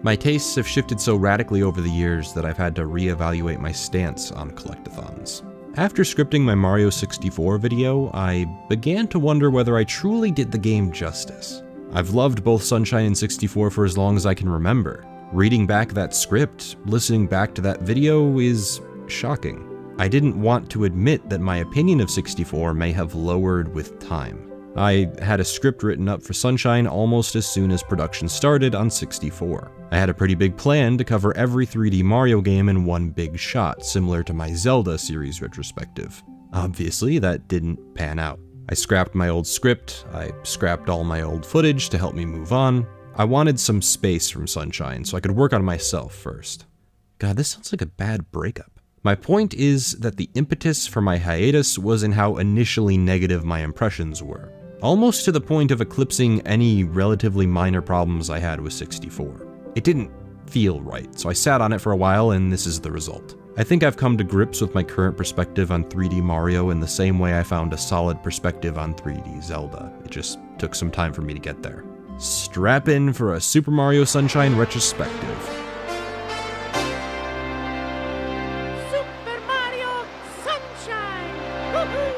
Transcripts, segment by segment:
My tastes have shifted so radically over the years that I've had to reevaluate my stance on collectathons. After scripting my Mario 64 video, I began to wonder whether I truly did the game justice. I've loved both Sunshine and 64 for as long as I can remember. Reading back that script, listening back to that video is shocking. I didn't want to admit that my opinion of 64 may have lowered with time. I had a script written up for Sunshine almost as soon as production started on 64. I had a pretty big plan to cover every 3D Mario game in one big shot, similar to my Zelda series retrospective. Obviously, that didn't pan out. I scrapped my old script, I scrapped all my old footage to help me move on. I wanted some space from Sunshine so I could work on myself first. God, this sounds like a bad breakup. My point is that the impetus for my hiatus was in how initially negative my impressions were, almost to the point of eclipsing any relatively minor problems I had with 64. It didn't feel right, so I sat on it for a while and this is the result. I think I've come to grips with my current perspective on 3D Mario in the same way I found a solid perspective on 3D Zelda. It just took some time for me to get there. Strap in for a Super Mario Sunshine retrospective. Super Mario Sunshine! Woohoo!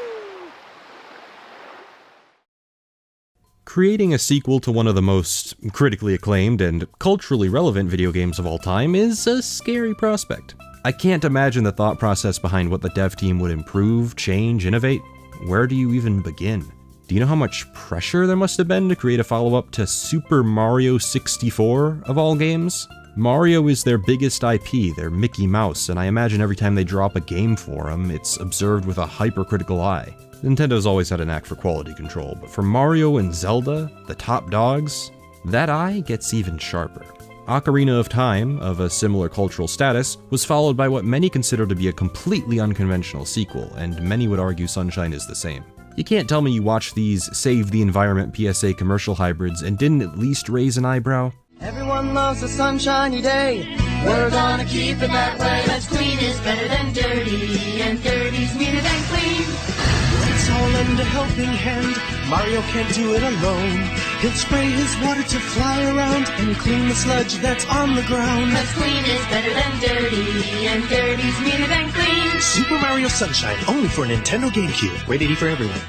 Creating a sequel to one of the most critically acclaimed and culturally relevant video games of all time is a scary prospect. I can't imagine the thought process behind what the dev team would improve, change, innovate. Where do you even begin? Do you know how much pressure there must have been to create a follow-up to Super Mario 64 of all games? Mario is their biggest IP, their Mickey Mouse, and I imagine every time they drop a game for them, it's observed with a hypercritical eye. Nintendo's always had a knack for quality control, but for Mario and Zelda, the top dogs, that eye gets even sharper. Ocarina of Time, of a similar cultural status, was followed by what many consider to be a completely unconventional sequel, and many would argue Sunshine is the same. You can't tell me you watched these Save the Environment PSA commercial hybrids and didn't at least raise an eyebrow? Everyone loves a sunshiny day. We're gonna keep it that way. That's clean is better than dirty, and dirty's meaner than clean. Let's all lend a helping hand. Mario can't do it alone. He'll spray his water to fly around and clean the sludge that's on the ground. That's clean is better than dirty, and dirty's meaner than clean. Super Mario Sunshine, only for Nintendo GameCube. Rated E for everyone.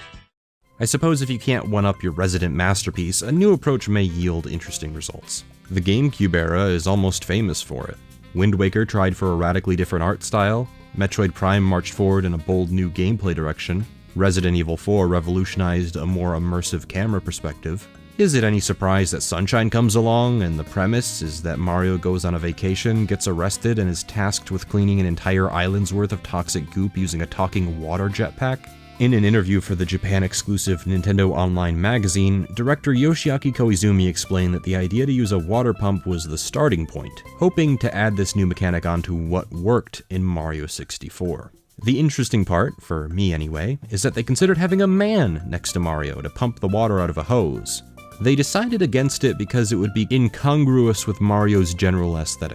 I suppose if you can't one-up your resident masterpiece, a new approach may yield interesting results. The GameCube era is almost famous for it. Wind Waker tried for a radically different art style, Metroid Prime marched forward in a bold new gameplay direction, Resident Evil 4 revolutionized a more immersive camera perspective. Is it any surprise that Sunshine comes along and the premise is that Mario goes on a vacation, gets arrested, and is tasked with cleaning an entire island's worth of toxic goop using a talking water jetpack? In an interview for the Japan-exclusive Nintendo Online magazine, director Yoshiaki Koizumi explained that the idea to use a water pump was the starting point, hoping to add this new mechanic onto what worked in Mario 64. The interesting part, for me anyway, is that they considered having a man next to Mario to pump the water out of a hose. They decided against it because it would be incongruous with Mario's general aesthetic.